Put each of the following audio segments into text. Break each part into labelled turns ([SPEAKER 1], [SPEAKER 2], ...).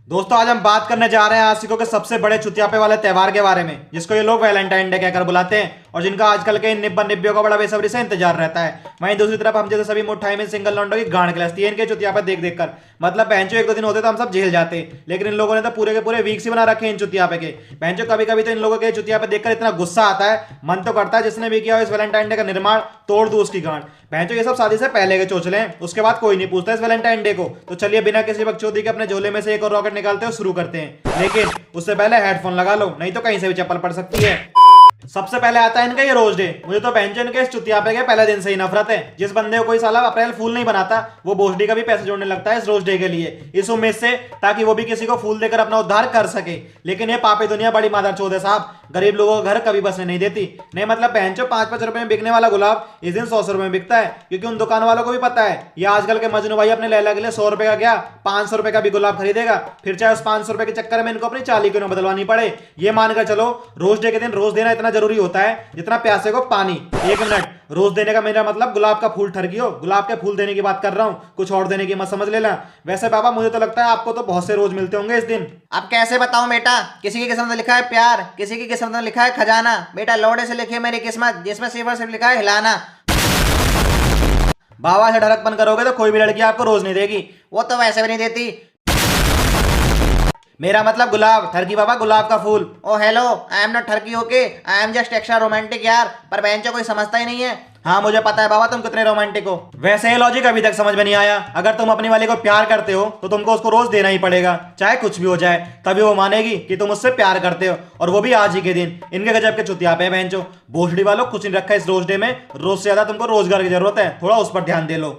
[SPEAKER 1] दोस्तों आज हम बात करने जा रहे हैं आशिकों के सबसे बड़े चुतियापे वाले त्योहार के बारे में, जिसको ये लोग वैलेंटाइन डे कहकर बुलाते हैं और जिनका आजकल के इन निब्बा निब्बियों को बड़ा बेसब्री से इंतजार रहता है। वहीं दूसरी तरफ हम जैसे सभी मुठाई में सिंगल लौंडों की गांड खिलस्ती है इनके चुतियापे देख देख कर। मतलब बहनचो एक दो दिन होते तो हम सब झेल जाते, लेकिन इन लोगों ने तो पूरे के पूरे वीक्स ही बना रखे हैं इन चुतियापे के। बहनचो कभी कभी तो इन लोगों के चुतियापे देखकर इतना गुस्सा आता है, मन तो करता है जिसने भी किया हो इस वैलेंटाइन डे का निर्माण तोड़ दू उसकी गांड। बहनचो ये सब शादी से पहले के चोचले हैं, उसके बाद कोई नहीं पूछता इस वैलेंटाइन डे को। तो चलिए बिना किसी बकचोदी के अपने झोले में से एक और रॉकेट निकालते हो शुरू करते हैं, लेकिन उससे पहले हेडफोन लगा लो, नहीं तो कहीं से भी चप्पल पड़ सकती है। सबसे पहले आता है इनका ये रोज डे। मुझे तो बहनचोद के इस चुतियापे के पहले दिन से ही नफरत है। जिस बंदे को कोई साला अप्रैल फूल नहीं बनाता वो भोसडी का भी पैसे जोड़ने लगता है इस रोज डे के लिए, इस उम्मीद से ताकि वो भी किसी को फूल देकर अपना उद्धार कर सके। लेकिन ये पापी दुनिया बड़ी मादरचोद है साहब, गरीब लोगों का घर कभी बसने नहीं देती। नहीं मतलब बहनचो 5-5 रुपए में बिकने वाला गुलाब इस दिन 100 रुपए में बिकता है, क्योंकि उन दुकान वालों को भी पता है ये आजकल के मजनू भाई अपने लैला के लिए 100 रुपए का क्या 500 रुपए का भी गुलाब खरीदेगा, फिर चाहे उस 500 रुपए के चक्कर में इनको अपनी चाली क्यों न बदलवानी पड़े। ये मानकर चलो रोज डे के दिन रोज देना इतना जरूरी होता है जितना प्यासे को पानी। एक मिनट, रोज देने का मेरा मतलब गुलाब का फूल ठरकी हो, गुलाब के फूल देने की बात कर रहा हूँ, कुछ और देने की मत समझ लेना। वैसे बाबा मुझे तो लगता है आपको तो बहुत से रोज मिलते होंगे इस दिन।
[SPEAKER 2] अब कैसे बताऊं बेटा, किसी की किस्मत में लिखा है प्यार, किसी की किस्मत में लिखा है खजाना। बेटा लौड़े से लिखी है मेरी किस्मत, जिसमें सिर्फ लिखा है हिलाना।
[SPEAKER 1] बाबा से ढरकपन करोगे तो कोई भी लड़की आपको रोज नहीं देगी।
[SPEAKER 2] वो तो वैसे भी नहीं देती।
[SPEAKER 1] मेरा मतलब गुलाब, ठरकी बाबा गुलाब का फूल।
[SPEAKER 2] Oh hello, I am not ठरकी okay, I am just extra romantic यार। पर बेंचो कोई समझता ही नहीं है।
[SPEAKER 1] हाँ मुझे पता है बाबा तुम कितने रोमांटिक हो। वैसे ये लॉजिक अभी तक समझ में नहीं आया। अगर तुम अपनी वाली को प्यार करते हो तो तुमको उसको रोज देना ही पड़ेगा, चाहे कुछ भी हो जाए, तभी वो मानेगी कि तुम उससे प्यार करते हो, और वो भी आज ही के दिन। इनके गजब के चुतियापे हैं बहनचो। भोसड़ी वालों कुछ नहीं रखा इस रोज डे में, रोज से ज्यादा तुमको रोजगार की जरूरत है, थोड़ा उस पर ध्यान दे लो।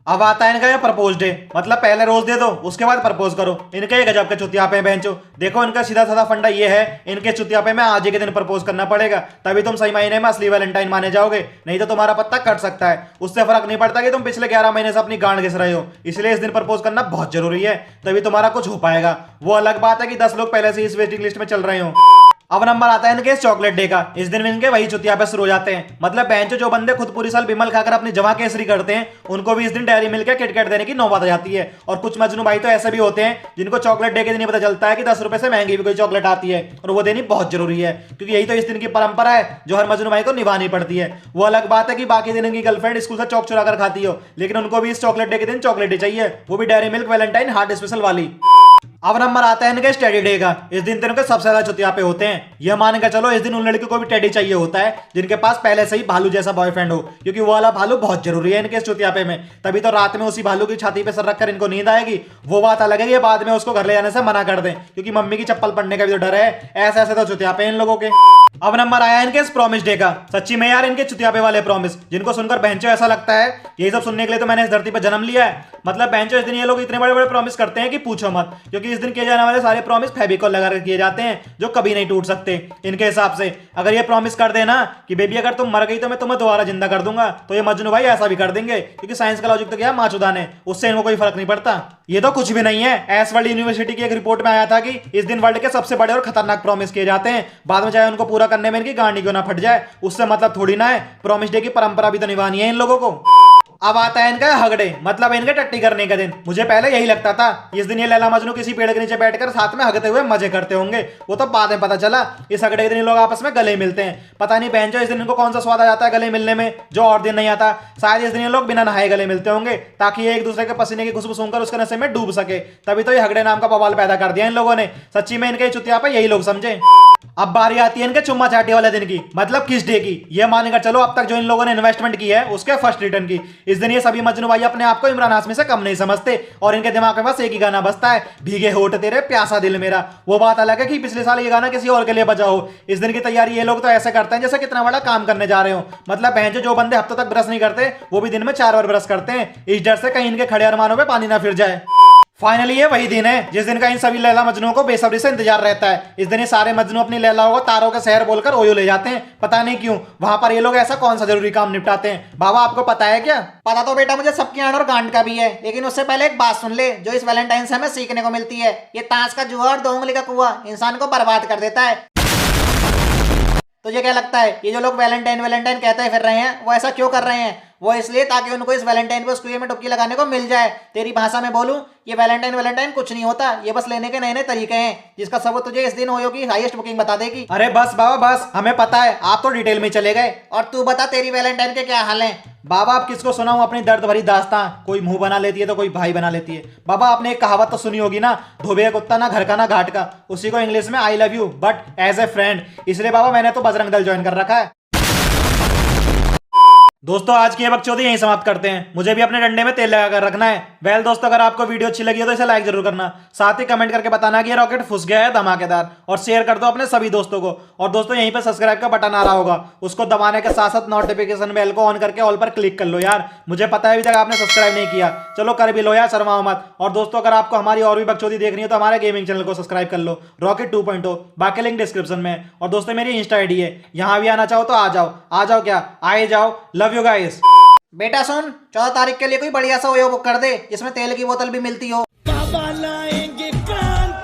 [SPEAKER 1] अब आता है इनका ये प्रपोज डे, मतलब पहले रोज दे दो उसके बाद प्रपोज करो। इनके ये गजब के चुतियापे हैं बहनचो। देखो इनका सीधा साधा फंडा ये है, इनके चुतियापे में आज ही के दिन प्रपोज करना पड़ेगा, तभी तुम सही महीने में असली वैलेंटाइन माने जाओगे, नहीं तो तुम्हारा पत्ता कट सकता है। उससे फर्क नहीं पड़ता कि तुम पिछले 11 महीने से अपनी गांड घिस रहे हो, इसलिए इस दिन प्रपोज करना बहुत जरूरी है, तभी तुम्हारा कुछ हो पाएगा। वो अलग बात है कि 10 लोग पहले से इस वेटिंग लिस्ट में चल रहे हो। अब नंबर आता है इनके चॉकलेट डे का। इस दिन इनके वही चुतियापे शुरू हो जाते हैं। मतलब बेंचो जो बंदे खुद पूरी साल बिमल खाकर अपनी जमा केसरी करते हैं, उनको भी इस दिन डेयरी मिल्क के किटकैट देने की नौबत आ जाती है। और कुछ मजनू भाई तो ऐसे भी होते हैं जिनको चॉकलेट डे के दिन ही पता चलता है कि 10 रुपए से महंगी भी कोई चॉकलेट आती है, और वो देनी बहुत जरूरी है, क्योंकि यही तो इस दिन की परंपरा है जो हर मजनू भाई को निभानी पड़ती है। वो अलग बात है कि बाकी दिन इनकी गर्लफ्रेंड स्कूल से चौक चुरा कर खाती हो, लेकिन उनको भी इस चॉकलेट डे के दिन चॉकलेट ही चाहिए, वो भी dairy milk Valentine heart special वाली। अब नंबर आता है इनके स्टडी डे का। इस दिन इनके सबसे ज्यादा चुतियापे होते हैं। यह मान के चलो इस दिन उन लड़कियों को भी टेडी चाहिए होता है जिनके पास पहले से ही भालू जैसा बॉयफ्रेंड हो, क्योंकि वो वाला भालू बहुत जरूरी है इनके चुतियापे में। तभी तो रात में उसी भालू की छाती पे सर रखकर इनको नींद आएगी। वो बात अलग है कि बाद में उसको घर ले जाने से मना कर दें, क्योंकि मम्मी की चप्पल पड़ने का भी तो डर है। ऐसे ऐसे तो चुतियापे इन लोगों के। अब नंबर आया इनके इस प्रॉमिस डे का। सच्ची में यार इनके चुतियापे वाले प्रॉमिस, जिनको सुनकर बहनचो ऐसा लगता है यही सब सुनने के लिए तो मैंने इस धरती पर जन्म लिया है। मतलब बहनचो इस दिन ये लोग इतने बड़े बड़े प्रॉमिस करते हैं कि पूछो मत, क्योंकि इस दिन किए जाने वाले सारे प्रॉमिस फेविकॉल लगा कर किए जाते हैं जो कभी नहीं टूट सकते। इनके हिसाब से अगर ये प्रॉमिस कर देना कि बेबी अगर तुम मर गई तो मैं तुम्हें दोबारा जिंदा कर दूंगा, तो ये मजनू भाई ऐसा भी कर देंगे, क्योंकि साइंस का लॉजिक तो क्या माचुदान है, उससे इनको कोई फर्क नहीं पड़ता। ये तो कुछ भी नहीं है। एस वर्ल्ड यूनिवर्सिटी की एक रिपोर्ट में आया था कि इस दिन वर्ल्ड के सबसे बड़े और खतरनाक प्रॉमिस किए जाते हैं, बाद में चाहे उनको पूरा करने में इनकी गांडी क्यों ना फट जाए, उससे मतलब थोड़ी ना है। प्रॉमिस डे की परंपरा भी तो निभानी है इन लोगों को। अब आता है इनका हग डे, मतलब इनके टट्टी करने का दिन। मुझे पहले यही लगता था इस दिन ये लैला मजनू किसी पेड़ के नीचे बैठकर साथ में हगते हुए मजे करते होंगे, वो तो बाद में पता चला इस हग डे के दिन लोग आपस में गले मिलते हैं। पता नहीं बहनचो इस दिन इनको कौन सा स्वाद आ जाता है गले मिलने में जो और दिन नहीं आता। शायद इस दिन ये लोग बिना नहाए गले मिलते होंगे ताकि ये एक दूसरे के पसीने की खुशबू सूंघकर उसके नशे में डूब सके, तभी तो ये हगड़े नाम का बवाल पैदा कर दिया इन लोगों ने। सच्ची में इनके चुतियापे यही लोग समझे। अब बारी आती है इनके चुम्मा चाटी वाले दिन की, मतलब किस डे की। ये मानेगा चलो अब तक जो इन लोगों ने इन्वेस्टमेंट की है उसके फर्स्ट रिटर्न की। इस दिन ये सभी मजनू भाई अपने आप को इमरान हाशमी से कम नहीं समझते, और इनके दिमाग में बस एक ही गाना बजता है, भीगे होठ तेरे प्यासा दिल मेरा। वो बात अलग है कि पिछले साल ये गाना किसी और के लिए बजा हो। इस दिन की तैयारी ये लोग तो ऐसे करते हैं जैसे कितना बड़ा काम करने जा रहे हो। मतलब बहन जो बंदे हफ्तों तक ब्रश नहीं करते वो भी दिन में 4 बार ब्रश करते हैं, इस डर से कहीं इनके खड़े अरमानों पे पानी ना फिर जाए। फाइनली ये वही दिन है जिस दिन का इन सभी लैला मजनुओं को बेसब्री से इंतजार रहता है। इस दिन ये सारे मजनू अपनी लैलाओं को तारों के शहर बोलकर ओयो ले जाते हैं, पता नहीं क्यों। वहां पर ये लोग ऐसा कौन सा जरूरी काम निपटाते हैं, बाबा आपको पता है क्या?
[SPEAKER 2] पता तो बेटा मुझे सबकी आड़ और गांड का भी है, लेकिन उससे पहले एक बात सुन ले जो इस वैलेंटाइन से हमें सीखने को मिलती है। ये ताश का जुआ और 2 उंगली का कुआं इंसान को बर्बाद कर देता है। तुझे क्या लगता है ये जो लोग वैलेंटाइन वैलेंटाइन कहते फिर रहे हैं वो ऐसा क्यों कर रहे हैं? वो इसलिए ताकि उनको इस वैलेंटाइन पे उस कुएं में डुबकी लगाने को मिल जाए। तेरी भाषा में बोलूं, ये वैलेंटाइन कुछ नहीं होता, ये बस लेने के नए नए तरीके हैं, जिसका सबूत तुझे इस दिन ओयो की हाईएस्ट बुकिंग बता देगी।
[SPEAKER 1] अरे बस बाबा बस, हमें पता है, आप तो डिटेल में चले गए।
[SPEAKER 2] और तू बता तेरी वैलेंटाइन के क्या हाल हैं?
[SPEAKER 1] बाबा आप किसको सुनाऊं अपनी दर्द भरी दास्तां, कोई मुंह बना लेती है तो कोई भाई बना लेती है। बाबा आपने एक कहावत तो सुनी होगी ना, धोबे का कुत्ता ना घर का ना घाट का, उसी को इंग्लिश में I love you but as a friend, इसलिए बाबा मैंने तो बजरंग दल ज्वाइन कर रखा है। दोस्तों आज की ये बकचोदी यहीं समाप्त करते हैं, मुझे भी अपने डंडे में तेल लगा कर रखना है। वेल दोस्तों, अगर आपको वीडियो अच्छी लगी हो तो इसे लाइक जरूर करना, साथ ही कमेंट करके बताना कि ये रॉकेट फुस गया है धमाकेदार, और शेयर कर दो अपने सभी दोस्तों को। और दोस्तों यहीं पे सब्सक्राइब का बटन आ रहा होगा, उसको दबाने के साथ साथ नोटिफिकेशन बेल को ऑन करके ऑल पर क्लिक कर लो यार, मुझे पता है अभी तक आपने सब्सक्राइब नहीं किया, चलो कर भी लो यार, शर्माओ मत। और दोस्तों अगर आपको हमारी और भी बकचोदी देखनी है तो हमारे गेमिंग चैनल को सब्सक्राइब कर लो, रॉकेट 2.0, बाकी लिंक डिस्क्रिप्शन में। और दोस्तों मेरी इंस्टा आईडी है, यहाँ भी आना चाहो तो आ जाओ, आ जाओ क्या, आए जाओ, लव यू गाइस।
[SPEAKER 2] बेटा सुन, 14 तारीख के लिए कोई बढ़िया सा ओयो बुक कर दे जिसमें तेल की बोतल भी मिलती हो।
[SPEAKER 3] बाबा लाएंगे क्रांति।